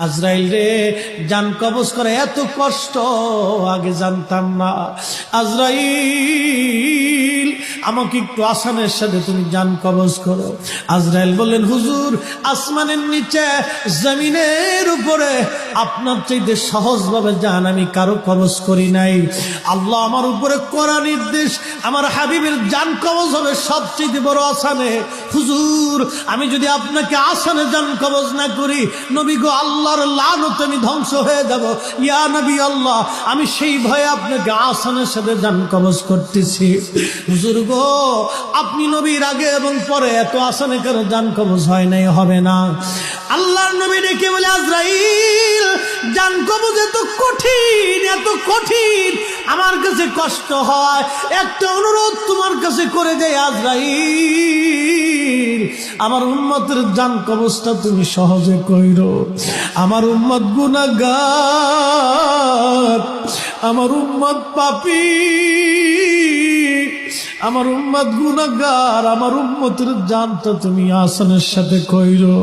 আজরাইল রে, জান কবজ করে এত কষ্ট আগে জানতাম না। আজরাইল, আমাকে একটু আসানের সাথে তুমি জান কবজ করো। আজরাইল বললেন, হুজুর, আসমানের নিচে জমিনের উপরে আপনার চাইতে সহজভাবে জান আমি কারো কবজ করি নাই। আল্লাহ আমার উপরে করা নির্দেশ, আমার হাবিবের জান কবজ হবে সবচেয়ে বড় আসানে। হুজুর, আমি যদি আপনাকে আসানে জান কবজ না করি, নবী গো, আল্লাহর লানতে আমি ধ্বংস হয়ে যাব। ইয়া নবী আল্লাহ, আমি সেই ভয়ে আপনাকে আসানের সাথে জান কবজ করতেছি। হুজুর গো, আপনি নবীর আগে এবং পরে এত আসানে কেন জান কবজ হয় নাই, হবে না। আল্লাহর নবী ডেকে বলে, আজরাইল, জান কবজ এত কঠিন, এত কঠিন, আমার কাছে কষ্ট হয়। একটা অনুরোধ তোমার কাছে করে দেয় আজরাইল, আমার উম্মতের জান কবজটা তুমি সহজে কইরো। আমার উম্মত গুনাহগার, আমার উম্মত পাপী, আমার উম্মত গুনাহগার, আমার উম্মতের জানটা তুমি আসানের সাথে কইরো।